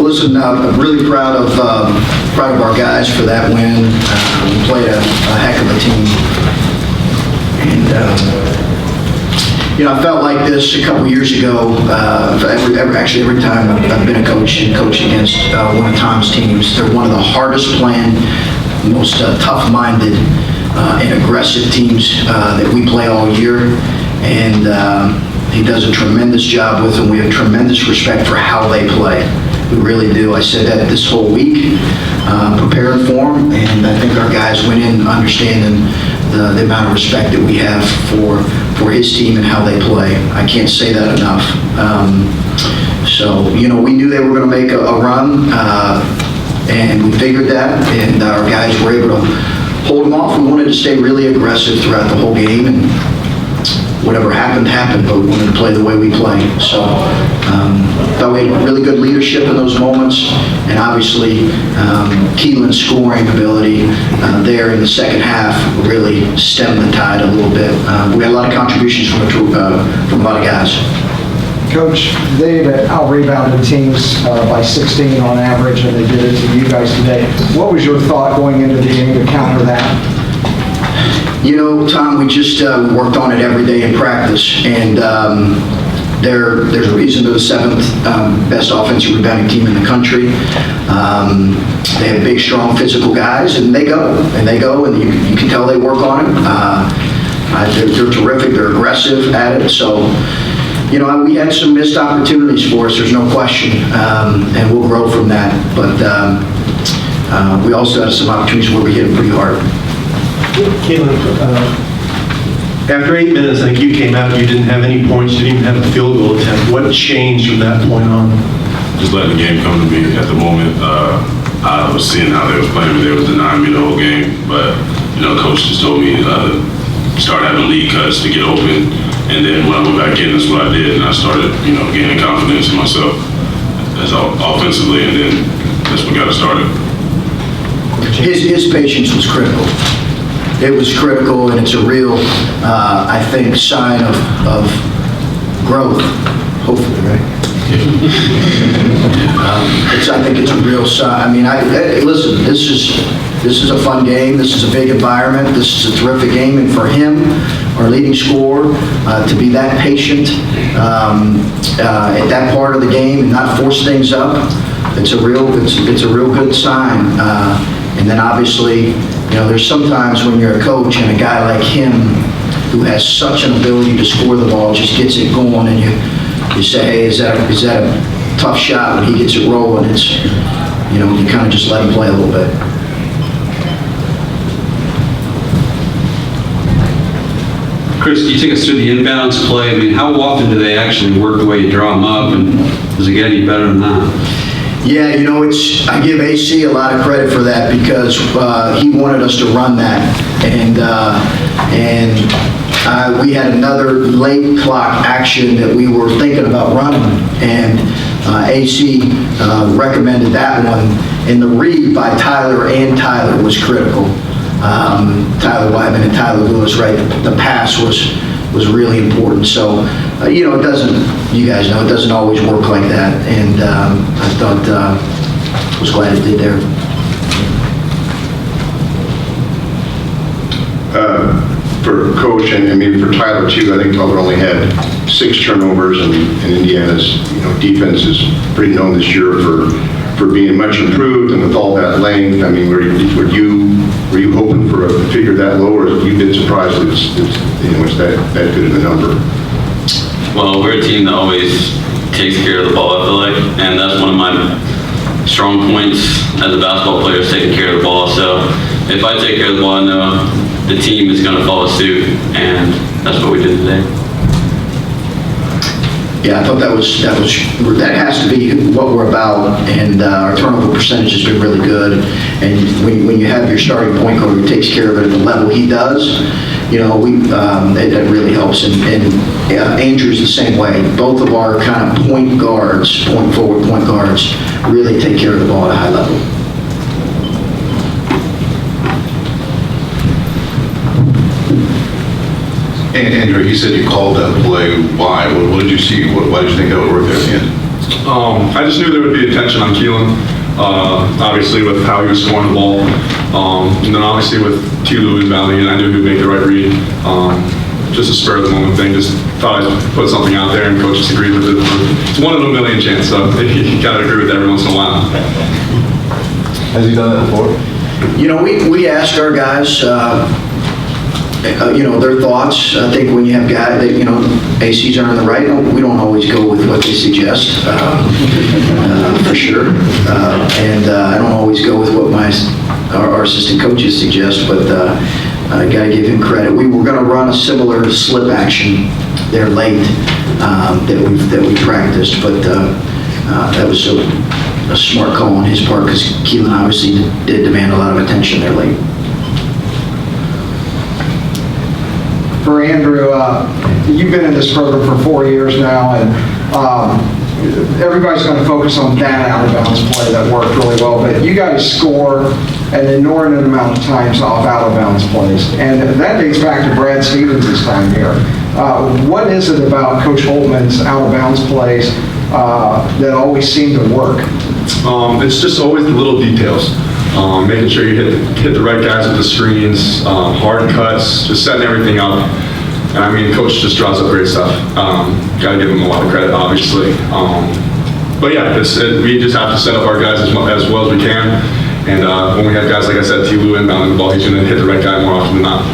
Well, listen, I'm really proud of our guys for that win. We played a heck of a team. And, I felt like this a couple years ago. Every time I've been a coach and coached against one of Tom's teams, they're one of the hardest playing, most tough-minded and aggressive teams that we play all year. And he does a tremendous job with them. We have tremendous respect for how they play. We really do. I said that this whole week, preparing for them, and I think our guys went in understanding the amount of respect that we have for his team and how they play. I can't say that enough. So, we knew they were going to make a run, and we figured that, and our guys were able to hold them off. We wanted to stay really aggressive throughout the whole game, and whatever happened, but we wanted to play the way we play. So, thought we had really good leadership in those moments, and obviously Kelan's scoring ability there in the second half really stemmed the tide a little bit. We had a lot of contributions from a lot of guys. Coach, they've out-rebounded teams by 16 on average, and they did it to you guys today. What was your thought going into the game to counter that? Tom, we just worked on it every day in practice, and there's a reason they're the 7th best offensive rebounding team in the country. They have big, strong, physical guys, and they go, and you can tell they work on it. They're terrific. They're aggressive at it. So, we had some missed opportunities for us. There's no question, and we'll grow from that. But we also had some opportunities where we hit them pretty hard. Kelan, after 8 minutes, I think you came out, you didn't have any points, you didn't even have a field goal attempt. What changed from that point on? Just letting the game come to me at the moment. I was seeing how they was playing me. They was denying me the whole game. But, coach just told me start having lead cuts to get open. And then when I went back in, that's what I did. And I started, gaining confidence in myself as offensively. And then that's what got us started. His patience was critical. It was critical, and it's a real, I think, sign of growth, hopefully, right? I think it's a real sign. I mean, listen, this is a fun game. This is a big environment. This is a terrific game, and for him, our leading scorer, to be that patient at that part of the game and not force things up, it's a real good sign. And then obviously, there's sometimes when you're a coach and a guy like him who has such an ability to score the ball just gets it going, and you say, hey, is that a tough shot? When he gets it rolling, it's, you kind of just let him play a little bit. Chris, can you take us through the inbounds play? I mean, how often do they actually work the way you draw them up, and does it get any better than that? Yeah, I give AC a lot of credit for that because he wanted us to run that, and we had another late clock action that we were thinking about running, and AC recommended that one, and the read by Tyler was critical. Tyler Wyman and Tyler Lewis, right? The pass was really important. So, it doesn't, you guys know, it doesn't always work like that. And I thought, was glad it did there. For Coach and maybe for Tyler too, I think Tyler only had 6 turnovers, and Indiana's defense is pretty known this year for being much improved, and with all that length, I mean, were you hoping for a figure that low, or have you been surprised that it's that good of a number? Well, we're a team that always takes care of the ball, I feel like, and that's one of my strong points as a basketball player, is taking care of the ball. So if I take care of the ball, I know the team is going to follow suit, and that's what we did today. Yeah, I thought that has to be what we're about, and our turnover percentage has been really good. And when you have your starting point guard who takes care of it at the level he does, that really helps. And Andrew's the same way. Both of our kind of point forward point guards, really take care of the ball at a high level. And Andrew, you said you called that play. Why? What did you see? Why did you think that would work there at the end? I just knew there would be attention on Kelan, obviously with how he was scoring the ball. And then obviously with Tulu inbounding, and I knew he would make the right read. Just a spur of the moment thing, just thought I'd put something out there and coach just agreed with it. It's 1 in a million chance, so you gotta agree with every once in a while. Has he done that before? You know, we ask our guys, their thoughts. I think when you have guys that, ACs are on the right, we don't always go with what they suggest, for sure. And I don't always go with what our assistant coaches suggest, but I got to give him credit. We were going to run a similar slip action there late that we practiced, but that was a smart call on his part because Kelan obviously did demand a lot of attention there late. For Andrew, you've been in this program for 4 years now, and everybody's going to focus on that out-of-bounds play that worked really well, but you guys score an inordinate amount of times off out-of-bounds plays, and that dates back to Brad Stevens' time here. What is it about Coach Holtmann's out-of-bounds plays that always seem to work? It's just always the little details. Making sure you hit the right guys with the screens, hard cuts, just setting everything up. And I mean, Coach just draws up great stuff. Got to give him a lot of credit, obviously. But yeah, we just have to set up our guys as well as we can. And when we have guys, like I said, Tulu inbounding the ball, he's going to hit the right guy more often than not.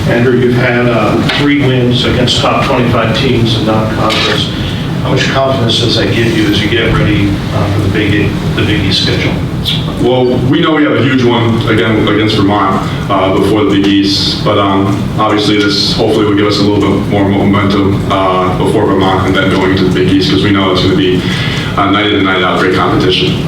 Andrew, you've had 3 wins against top 25 teams in non-conference. How much confidence does that give you as you get ready for the Big East schedule? Well, we know we have a huge one again against Vermont before the Big East, but obviously this hopefully will give us a little bit more momentum before Vermont and then going into the Big East because we know it's going to be night in and night out great competition.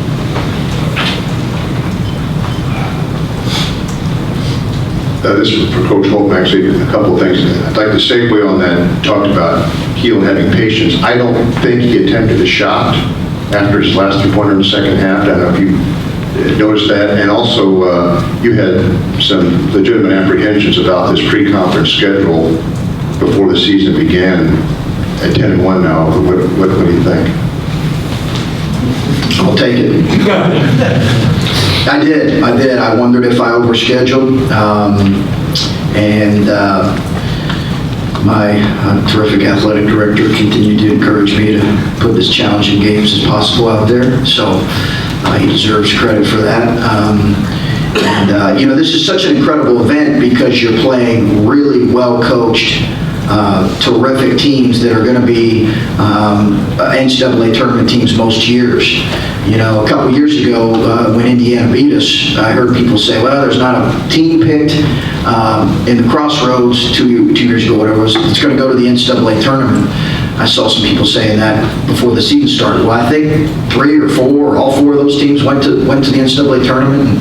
This is for Coach Holtmann, actually, a couple of things. I'd like to segue on that, talked about Kelan having patience. I don't think he attempted a shot after his last 3-pointer in the second half. I don't know if you noticed that. And also, you had some legitimate apprehensions about this pre-conference schedule before the season began. At 10-1 now, what do you think? I'll take it. I did. I wondered if I overscheduled. My terrific athletic director continued to encourage me to put as challenging games as possible out there. So he deserves credit for that. This is such an incredible event because you're playing really well-coached, terrific teams that are going to be NCAA tournament teams most years. A couple years ago when Indiana beat us, I heard people say, well, there's not a team picked in the Crossroads 2 years ago, whatever it was, it's going to go to the NCAA tournament. I saw some people saying that before the season started. Well, I think 3 or 4 or all 4 of those teams went to the NCAA tournament and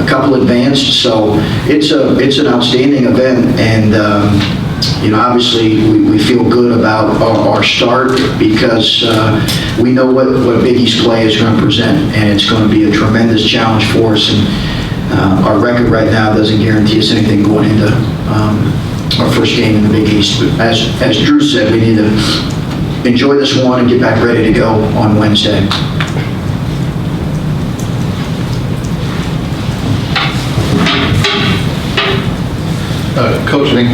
a couple advanced. So it's an outstanding event, and obviously we feel good about our start because we know what Big East play is going to present, and it's going to be a tremendous challenge for us. And our record right now doesn't guarantee us anything going into our first game in the Big East. But as Drew said, we need to enjoy this one and get back ready to go on Wednesday. Coach, I think,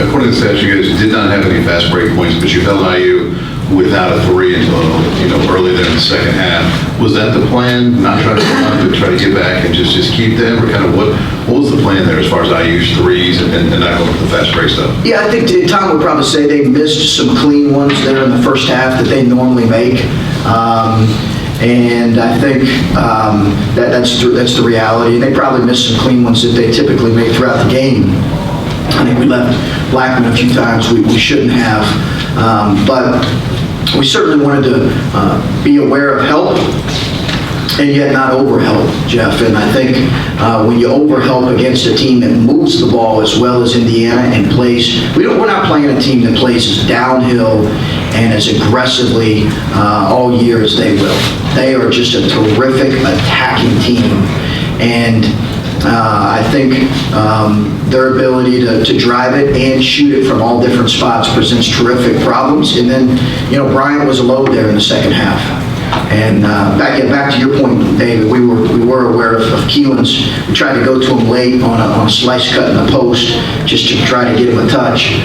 according to the stats, you guys did not have any fast break points, but you held IU without a 3 until early there in the second half. Was that the plan? Not try to come up, but try to get back and just keep them, or kind of what was the plan there as far as IU's 3s and not going with the fast break stuff? Yeah, I think Tom would probably say they missed some clean ones there in the first half that they normally make. And I think that's the reality. They probably missed some clean ones that they typically make throughout the game. I think we left Blackman a few times we shouldn't have. But we certainly wanted to be aware of help and yet not overhelp, Jeff. And I think when you overhelp against a team that moves the ball as well as Indiana and plays, we're not playing a team that plays as downhill and as aggressively all year as they will. They are just a terrific attacking team. And I think their ability to drive it and shoot it from all different spots presents terrific problems. And then, Bryant was a load there in the second half. And back to your point, David, we were aware of Kelan's. We tried to go to him late on a slice cut in the post just to try to get him a touch,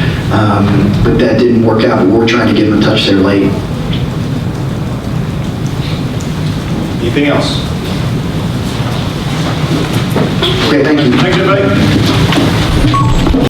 but that didn't work out. But we're trying to get him a touch there late. Anything else? Okay, thank you. Thank you, Mike.